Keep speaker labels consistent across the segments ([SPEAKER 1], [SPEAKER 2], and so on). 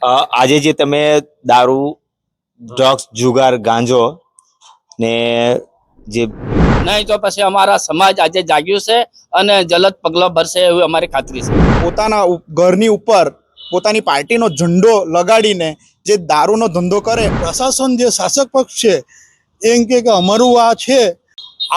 [SPEAKER 1] આજે જે તમે દારૂ, ડ્રગ્સ, જુગાર, ગાંજો ને જે
[SPEAKER 2] નહીં તો પછી અમારા સમાજ આજે જાગ્યું છે અને જલદ પગલો ભરશે એવી અમારી ખાતરી છે.
[SPEAKER 3] પોતાના ઘરની ઉપર પોતાની પાર્ટીનો ઝંડો લગાડીને જે દારૂનો ધંધો કરે, પ્રશાસન જે શાસક પક્ષ છે એમ કે અમારું આ છે,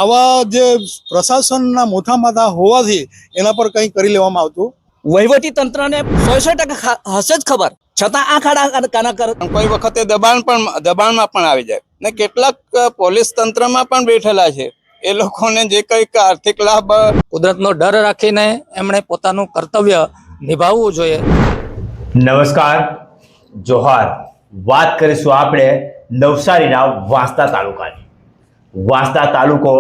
[SPEAKER 3] આવા જે પ્રશાસનના મોટા માથા હોવાથી એના પર કંઈ કરી લેવામાં આવતું.
[SPEAKER 2] વહીવટી તંત્રને 100% હશે જ ખબર, છતાં આ ખાડા કાના કરે.
[SPEAKER 4] કોઈ વખતે દબાણમાં પણ આવી જાય ને કેટલાક પોલીસ તંત્રમાં પણ બેઠેલા છે. એ લોકોને જે કંઈક આર્થિક લાભ,
[SPEAKER 2] કુદરતનો ડર રાખીને એમણે પોતાનું કર્તવ્ય નિભાવવું જોઈએ.
[SPEAKER 5] નમસ્કાર, જોહાર. વાત કરીશું આપણે નવસારીના વાંસદા તાલુકાની. વાંસદા તાલુકો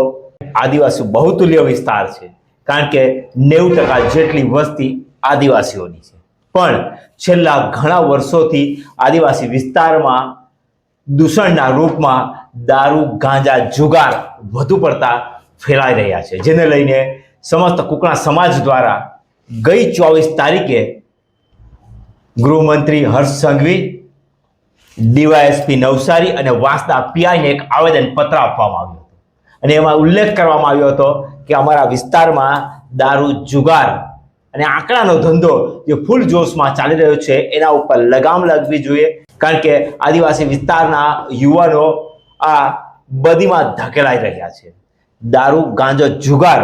[SPEAKER 5] આદિવાસી બહુતુલ્ય વિસ્તાર છે, કારણ કે 90% જેટલી વસ્તી આદિવાસીઓની છે. પણ છેલ્લા ઘણા વર્ષોથી આદિવાસી વિસ્તારમાં દૂષણના રૂપમાં દારૂ, ગાંજા, જુગાર વધુ પડતા ફેલાઈ રહ્યા છે, જેને લઈને સમસ્ત કુકણા સમાજ દ્વારા ગઈ 24 તારીખે ગૃહમંત્રી હર્ષ સંઘવી, ડીવાયએસપી નવસારી અને વાંસદા પીઆઈને એક આવેદન પત્ર આપવામાં આવ્યું હતું. અને એમાં ઉલ્લેખ કરવામાં આવ્યો હતો કે અમારા વિસ્તારમાં દારૂ, જુગાર અને આંકડાનો ધંધો જે ફૂલ જોશમાં ચાલી રહ્યો છે એના ઉપર લગામ લાગવી જોઈએ, કારણ કે આદિવાસી વિસ્તારના યુવાનો આ બદીમાં ધકેલાઈ રહ્યા છે. દારૂ, ગાંજો, જુગાર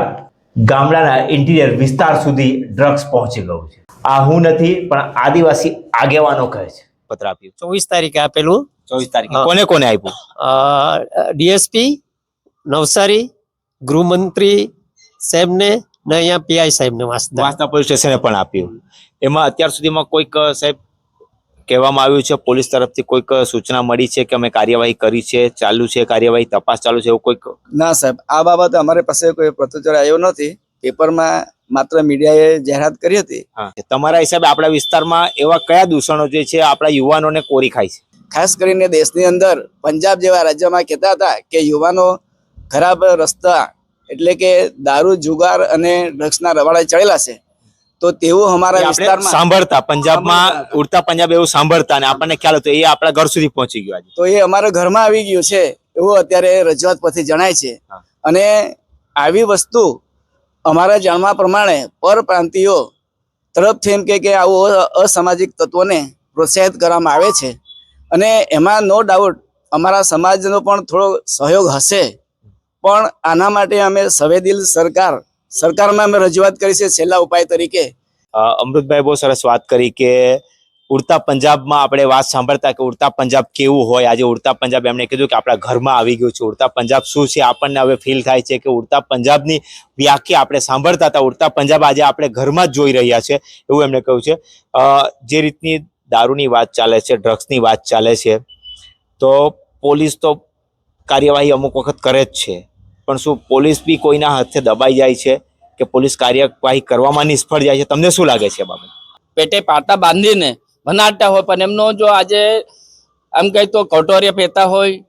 [SPEAKER 5] ગામડાના ઇન્ટિરિયર વિસ્તાર સુધી ડ્રગ્સ પહોંચી ગયું છે. આ હું નથી પણ આદિવાસી આગેવાનો કહે છે.
[SPEAKER 1] પત્ર આપ્યું
[SPEAKER 2] 24 તારીખે આપેલું.
[SPEAKER 1] 24 તારીખે કોને કોને આપ્યું?
[SPEAKER 2] ડીએસપી નવસારી, ગૃહમંત્રી સાહેબને ને અહીંયા પીઆઈ સાહેબને
[SPEAKER 1] વાંસદા પોલીસ સ્ટેશને પણ આપ્યું. એમાં અત્યાર સુધીમાં કોઈક સાહેબ કહેવામાં આવ્યું છે, પોલીસ તરફથી કોઈક સૂચના મળી છે કે અમે કાર્યવાહી કરી છે, ચાલુ છે કાર્યવાહી, તપાસ ચાલુ છે, એવું કોઈક?
[SPEAKER 4] ના સાહેબ, આ બાબતે અમારી પાસે કોઈ પ્રત્યુત્તર આવ્યો નથી. પેપરમાં માત્ર મીડિયાએ જાહેરાત કરી હતી.
[SPEAKER 1] તમારા હિસાબે આપણા વિસ્તારમાં એવા કયા દૂષણો જે છે આપણા યુવાનોને કોરી ખાય છે?
[SPEAKER 4] ખાસ કરીને દેશની અંદર પંજાબ જેવા રાજ્યમાં કહેતા હતા કે યુવાનો ખરાબ રસ્તા એટલે કે દારૂ, જુગાર અને ડ્રગ્સના રવાડે ચડેલા છે. તો તેવું અમારા વિસ્તારમાં
[SPEAKER 1] સાંભળતા, પંજાબમાં ઉડતા પંજાબ એવું સાંભળતા અને આપણને ખ્યાલ હતો, એ આપણા ઘર સુધી પહોંચી ગયું.
[SPEAKER 4] તો એ અમારા ઘરમાં આવી ગયું છે એવું અત્યારે રજૂઆત પરથી જણાય છે. અને આવી વસ્તુ અમારા જાણવા પ્રમાણે પરપ્રાંતિયો તરફથી એમ કે આવું અસામાજિક તત્વોને પ્રોત્સાહિત કરવામાં આવે છે. અને એમાં નો ડાઉટ અમારા સમાજનો પણ થોડો સહયોગ હશે. પણ આના માટે અમે સંવેદનશીલ સરકારમાં અમે રજૂઆત કરી છે છેલ્લા ઉપાય તરીકે.
[SPEAKER 1] અમૃતભાઈ બહુ સરસ વાત કરી કે ઉડતા પંજાબમાં આપણે વાત સાંભળતા કે ઉડતા પંજાબ કેવું હોય. આજે ઉડતા પંજાબ એમણે કીધું કે આપણા ઘરમાં આવી ગયું છે. ઉડતા પંજાબ શું છે આપણને હવે ફીલ થાય છે કે ઉડતા પંજાબની વ્યાખ્યા આપણે સાંભળતા હતા, ઉડતા પંજાબ આજે આપણે ઘરમાં જ જોઈ રહ્યા છે, એવું એમણે કહ્યું છે. જે રીતની દારૂની વાત ચાલે છે, ડ્રગ્સની વાત ચાલે છે, તો પોલીસ તો કાર્યવાહી અમુક વખત કરે જ છે, પણ શું પોલીસ બી કોઈના હાથે દબાઈ જાય છે કે પોલીસ કાર્યવાહી કરવામાં નિષ્ફળ જાય છે? તમને શું લાગે છે બાબત?
[SPEAKER 2] પેટે પાટા બાંધીને બનાવતા હોય, પણ એમનો જો આજે એમ કહે તો કટોરિયા પીતા હોય,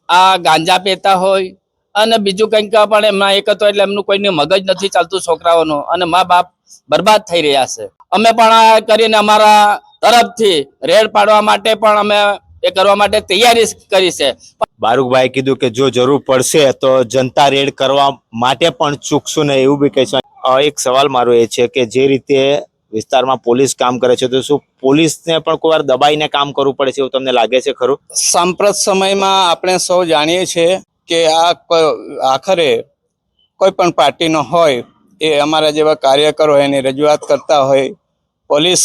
[SPEAKER 2] આ ગાંજા પીતા હોય અને બીજું કંઈક પણ એમના એક હતો, એટલે એમનું કોઈને મગજ નથી ચાલતું છોકરાઓનું, અને મા બાપ બરબાદ થઈ રહ્યા છે. અમે પણ આ કરીને અમારા તરફથી રેડ પાડવા માટે પણ અમે એ કરવા માટે તૈયારી કરી છે.
[SPEAKER 1] બારુકભાઈ કીધું કે જો જરૂર પડશે તો જનતા રેડ કરવા માટે પણ ચૂકશું નહીં, એવું બી કહે છે. એક સવાલ મારો એ છે કે જે રીતે વિસ્તારમાં પોલીસ કામ કરે છે, તો શું પોલીસને પણ કોઈ વાર દબાઈને કામ કરવું પડે છે એવું તમને લાગે છે ખરું?
[SPEAKER 4] સાંપ્રત સમયમાં આપણે સૌ જાણીએ છીએ કે આખરે કોઈ પણ પાર્ટીનો હોય એ અમારા જેવા કાર્યકરો એની રજૂઆત કરતા હોય, પોલીસ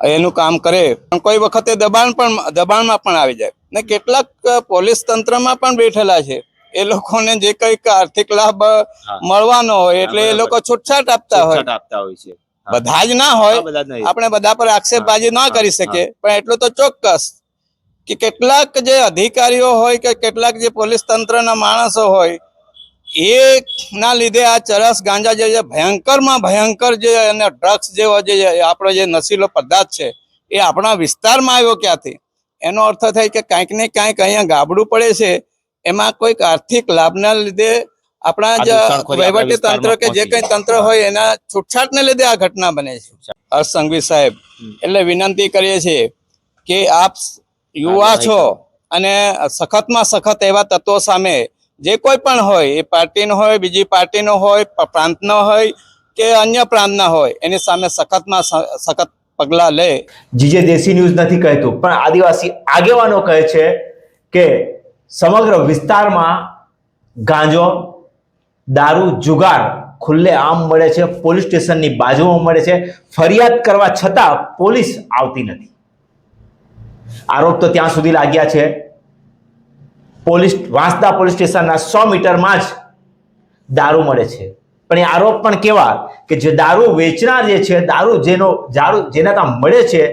[SPEAKER 4] એનું કામ કરે, પણ કોઈ વખતે દબાણમાં પણ આવી જાય ને કેટલાક પોલીસ તંત્રમાં પણ બેઠેલા છે. એ લોકોને જે કંઈક આર્થિક લાભ મળવાનો હોય એટલે એ લોકો છૂટછાટ આપતા હોય છે. બધા જ ના હોય, આપણે બધા પર આક્ષેપબાજી ના કરી શકીએ, પણ એટલું તો ચોક્કસ કે કેટલાક જે અધિકારીઓ હોય કે કેટલાક જે પોલીસ તંત્રના માણસો હોય એ ના લીધે આ ચરસ, ગાંજા જે ભયંકરમાં ભયંકર જે અને ડ્રગ્સ જેવો જે આપણો જે નશીલો પદાર્થ છે એ આપણા વિસ્તારમાં આવ્યો ક્યાંથી? એનો અર્થ થાય કે કાંઈક ને કાંઈક અહીંયા ગાબડું પડે છે. એમાં કોઈક આર્થિક લાભના લીધે આપણા
[SPEAKER 1] આ
[SPEAKER 4] જ
[SPEAKER 1] ઘૂસણખોરી આપણા
[SPEAKER 4] વહીવટી તંત્ર
[SPEAKER 1] વિસ્તારમાં
[SPEAKER 4] કે જે
[SPEAKER 1] પહોંચી
[SPEAKER 4] કઈ તંત્ર હોય એના છૂટછાટને લીધે આ ઘટના બને છે. હર્ષ સંઘવી સાહેબ, એટલે વિનંતી કરીએ છીએ કે આપ યુવા છો અને સખતમાં સખત એવા તત્વો સામે જે કોઈ પણ હોય, એ પાર્ટીનો હોય, બીજી પાર્ટીનો હોય, પ્રાંતનો હોય કે અન્ય પ્રાંતના હોય, એની સામે સખતમાં સખત પગલાં લે.
[SPEAKER 5] જીજે દેશી ન્યૂઝ નથી કહેતું, પણ આદિવાસી આગેવાનો કહે છે કે સમગ્ર વિસ્તારમાં ગાંજો, દારૂ, જુગાર ખુલ્લે આમ મળે છે, પોલીસ સ્ટેશનની બાજુમાં મળે છે, ફરિયાદ કરવા છતાં પોલીસ આવતી નથી. આરોપ તો ત્યાં સુધી લાગ્યા છે, વાંસદા પોલીસ સ્ટેશનના 100 મીટરમાં જ દારૂ મળે છે. પણ એ આરોપ પણ કેવા કે જે દારૂ વેચનાર જે છે, દારૂ જેના ત્યાં મળે છે,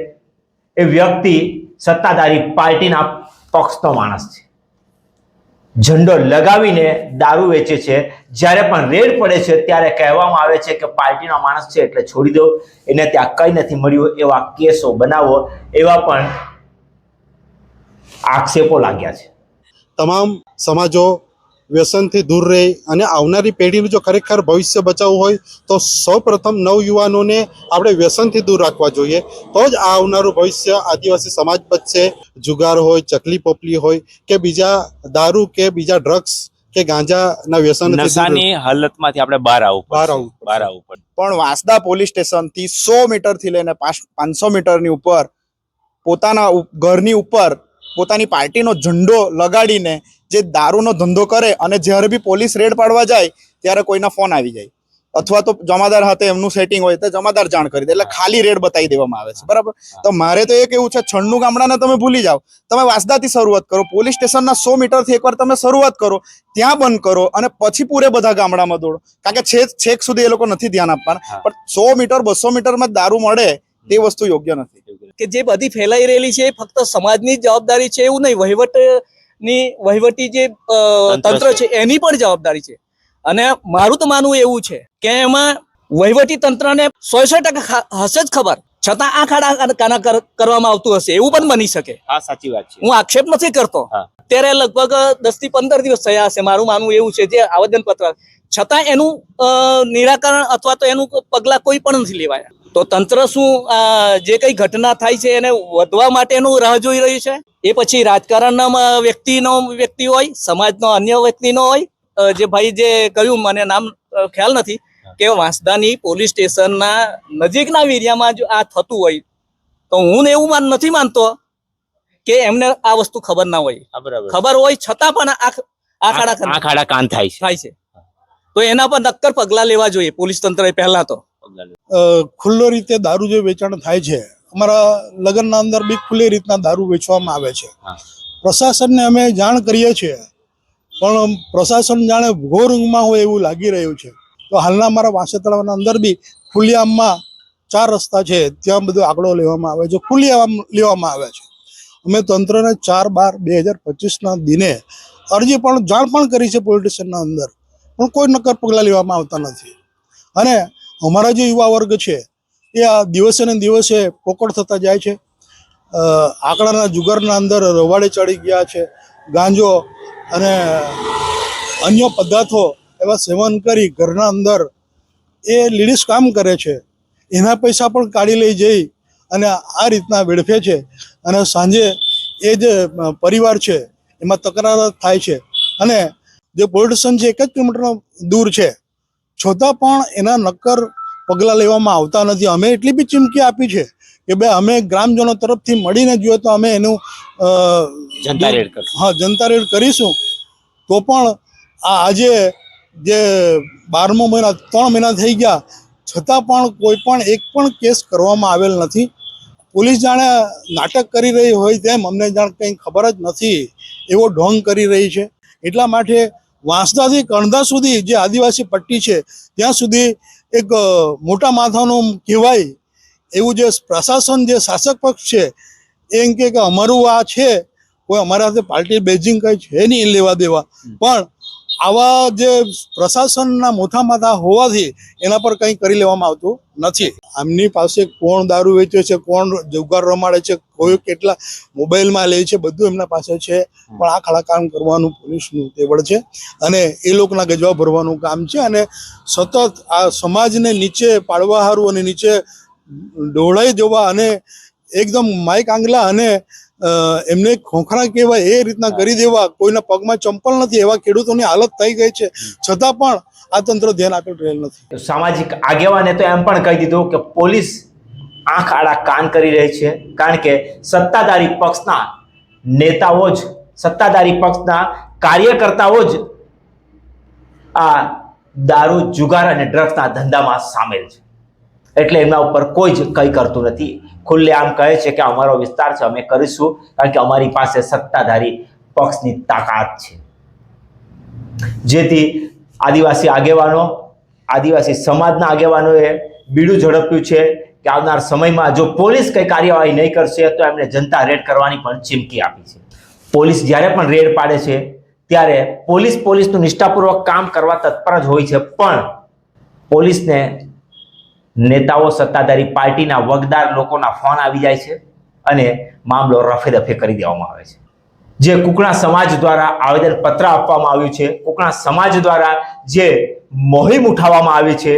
[SPEAKER 5] એ વ્યક્તિ સત્તાધારી પાર્ટીના પક્ષનો માણસ છે. ઝંડો લગાવીને દારૂ વેચે છે. જ્યારે પણ રેડ પડે છે ત્યારે કહેવામાં આવે છે કે પાર્ટીનો માણસ છે એટલે છોડી દો, એને ત્યાં કંઈ નથી મળ્યું. એવા કેસો બનાવો, એવા પણ આક્ષેપો લાગ્યા છે.
[SPEAKER 3] તમામ સમાજો વ્યસનથી દૂર રહે અને આવનારી પેઢીનું જો ખરેખર ભવિષ્ય બચાવવું હોય તો સૌપ્રથમ નવયુવાનોને આપણે વ્યસનથી દૂર રાખવા જોઈએ. તો જ આ આવનારું ભવિષ્ય આદિવાસી સમાજ બચશે. જુગાર હોય, ચકલી પોપલી હોય કે બીજા દારૂ કે બીજા ડ્રગ્સ કે ગાંજાના વ્યસન
[SPEAKER 1] નશાની હાલતમાંથી આપણે બહાર આવવું પડશે.
[SPEAKER 3] પણ વાંસદા પોલીસ સ્ટેશનથી 100 મીટરથી લઈને 500 મીટરની ઉપર પોતાના ઘરની ઉપર પોતાની પાર્ટીનો ઝંડો લગાડીને જે દારૂનો ધંધો કરે અને જ્યારે બી પોલીસ રેડ પાડવા જાય ત્યારે કોઈના ફોન આવી જાય અથવા તો જમાદાર હાથે એમનું સેટિંગ હોય તો જમાદાર જાણ કરી દે, એટલે ખાલી રેડ બતાવી દેવામાં આવે છે. બરાબર, તો મારે તો એ કેવું છે, છણનું ગામડાને તમે ભૂલી જાઓ, તમે વાંસદાથી શરૂઆત કરો, પોલીસ સ્ટેશનના 100 મીટરથી એકવાર તમે શરૂઆત કરો, ત્યાં બંધ કરો અને પછી પૂરે બધા ગામડામાં દોડો. કારણ કે છેક સુધી એ લોકો નથી ધ્યાન આપવાના, પણ 100 મીટર 200 મીટરમાં દારૂ મળે તે વસ્તુ યોગ્ય નથી.
[SPEAKER 6] કે જે બધી ફેલાઈ રહેલી છે એ ફક્ત સમાજની જવાબદારી છે એવું નહીં, વહીવટી જે તંત્ર છે એની પણ જવાબદારી છે. અને મારું તો માનવું એવું છે કે એમાં વહીવટી તંત્રને 100% હશે જ ખબર, છતાં આ ખાડા કાના કરવામાં આવતું હશે એવું પણ બની શકે.
[SPEAKER 1] હા, સાચી વાત છે.
[SPEAKER 6] હું આક્ષેપ નથી કરતો. અત્યારે લગભગ 10 થી 15 દિવસ થયા હશે, મારું માનવું એવું છે, જે આવેદન પત્ર, છતાં એનું નિરાકરણ અથવા તો એનું પગલા કોઈ પણ નથી લેવાયા. તો તંત્ર શું જે કઈ ઘટના થાય છે એને વધવા માટેનું રાહ જોઈ રહ્યું છે? એ પછી રાજકારણના વ્યક્તિ હોય, સમાજનો અન્ય વ્યક્તિનો હોય, જે ભાઈ જે કહ્યું મને નામ ખ્યાલ નથી, કે વાંસદાની પોલીસ સ્ટેશનના નજીકના એરિયામાં જો આ થતું હોય તો હું એવું નથી માનતો કે એમને આ વસ્તુ ખબર ના હોય. ખબર હોય છતાં પણ આ ખાડા
[SPEAKER 1] કાન થાય
[SPEAKER 6] છે. તો એના પર નક્કર પગલા લેવા જોઈએ પોલીસ તંત્રએ પહેલા તો.
[SPEAKER 3] ખુલ્લો રીતે દારૂ જે વેચાણ થાય છે, અમારા લગ્નના અંદર બી ખુલ્લી રીતના દારૂ વેચવામાં આવે છે. પ્રશાસનને અમે જાણ કરીએ છીએ, પણ પ્રશાસન જાણે ઘોર ઊંઘમાં હોય એવું લાગી રહ્યું છે. તો હાલના અમારા વાંસદ તળાવના અંદર બી ખુલ્લેઆમમાં 4 રસ્તા છે, ત્યાં બધો આંકડો લેવામાં આવે છે, ખુલ્લેઆમ લેવામાં આવે છે. અમે તંત્રને 4/12/2025ના દિને અરજી પણ જાણ પણ કરી છે પોલીસ સ્ટેશનના અંદર, પણ કોઈ નક્કર પગલાં લેવામાં આવતા નથી. અને અમારા જે યુવા વર્ગ છે એ આ દિવસે ને દિવસે પોકળ થતા જાય છે. આંકડાના જુગારના અંદર રવાડે ચડી ગયા છે. ગાંજો અને અન્ય પદાર્થો એવા સેવન કરી ઘરના અંદર એ લેડીઝ કામ કરે છે, એના પૈસા પણ કાઢી લઈ જઈ અને આ રીતના વેડફે છે. અને સાંજે એ જે પરિવાર છે એમાં તકરાર થાય છે. અને જે પોલીસ સ્ટેશન છે 1 જ કિલોમીટર દૂર છે, છતાં પણ એના નક્કર પગલાં લેવામાં આવતા નથી. અમે એટલી બી ચીમકી આપી છે કે ભાઈ અમે ગ્રામજનો તરફથી મળીને જોઈએ તો અમે એનું જનતા રેડ કરીશું. તો પણ આજે જે 12મો મહિના 3 મહિના થઈ ગયા, છતાં પણ કોઈ પણ એક પણ કેસ કરવામાં આવેલ નથી. પોલીસ જાણે નાટક કરી રહી હોય તેમ અમને જાણે કંઈ ખબર જ નથી એવો ઢોંગ કરી રહી છે. એટલા માટે વાંસદાથી કણધા સુધી જે આદિવાસી પટ્ટી છે ત્યાં સુધી એક મોટા માથાનું કહેવાય એવું જે પ્રશાસન, જે શાસક પક્ષ છે એ એમ કે અમારું આ છે, કોઈ અમારા સાથે પાર્ટી બેઝિંગ કંઈ છે નહીં લેવા દેવા, પણ આવા જે પ્રશાસનના મોથા માથા હોવાથી એના પર કંઈ કરી લેવામાં આવતું નથી. આમની પાસે કોણ દારૂ વેચે છે, કોણ જુગાર રમાડે છે, કોઈ કેટલા મોબાઈલમાં લે છે, બધું એમના પાસે છે. પણ આ ખાડા કામ કરવાનું પોલીસનું તેવડ છે અને એ લોકોના ગજવા ભરવાનું કામ છે. અને સતત આ સમાજને નીચે પાડવા હારું અને નીચે ડોળાઈ જવા અને એકદમ માઇક આંગલા અને એમને ખોખરા કહેવાય એ રીતના કરી દેવા, કોઈના પગમાં ચંપલ નથી એવા ખેડૂતોની હાલત થઈ ગઈ છે. છતાં પણ આ તંત્ર ધ્યાન આપી રહેલ નથી.
[SPEAKER 5] સામાજિક આગેવાને તો એમ પણ કહી દીધું કે પોલીસ આંખ આડા કાન કરી રહી છે, કારણ કે સત્તાધારી પક્ષના નેતાઓ જ, સત્તાધારી પક્ષના કાર્યકર્તાઓ જ આ દારૂ, જુગાર અને ડ્રગ્સના ધંધામાં સામેલ છે. એટલે એમના ઉપર કોઈ જ કંઈ કરતું નથી. ખુલ્લે આમ કહે છે કે અમારો વિસ્તાર છે, અમે કરીશું, કારણ કે અમારી પાસે સત્તાધારી પક્ષની તાકાત છે. જેથી આદિવાસી આગેવાનો, આદિવાસી સમાજના આગેવાનોએ બીડું ઝડપ્યું છે કે આવનાર સમયમાં જો પોલીસ કંઈ કાર્યવાહી નહીં કરશે તો એમને જનતા રેડ કરવાની પણ ચીમકી આપી છે. પોલીસ જ્યારે પણ રેડ પાડે છે ત્યારે પોલીસનું નિષ્ઠાપૂર્વક કામ કરવા તત્પર જ હોય છે, પણ પોલીસને નેતાઓ, સત્તાધારી પાર્ટીના વગદાર લોકોના ફોન આવી જાય છે અને મામલો રફે દફે કરી દેવામાં આવે છે. જે કુકણા સમાજ દ્વારા આવેદનપત્ર આપવામાં આવ્યું છે, કુકણા સમાજ દ્વારા જે મોહિમ ઉઠાવવામાં આવી છે,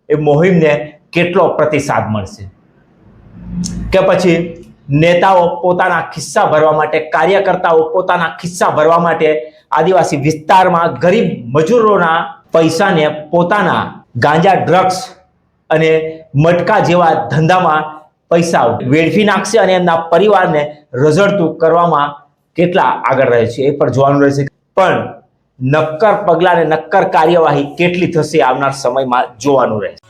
[SPEAKER 5] એ મોહિમને કેટલો પ્રતિસાદ મળશે? કે પછી નેતાઓ પોતાના ખિસ્સા ભરવા માટે, કાર્યકર્તાઓ પોતાના ખિસ્સા ભરવા માટે આદિવાસી વિસ્તારમાં ગરીબ મજૂરોના પૈસાને પોતાના ગાંજા, ડ્રગ્સ અને મટકા જેવા ધંધામાં પૈસા વેડફી નાખશે અને એમના પરિવારને રઝળતું કરવામાં કેટલા આગળ રહે છે એ પણ જોવાનું રહેશે. પણ નક્કર પગલાં અને નક્કર કાર્યવાહી કેટલી થશે આવનાર સમયમાં જોવાનું રહેશે.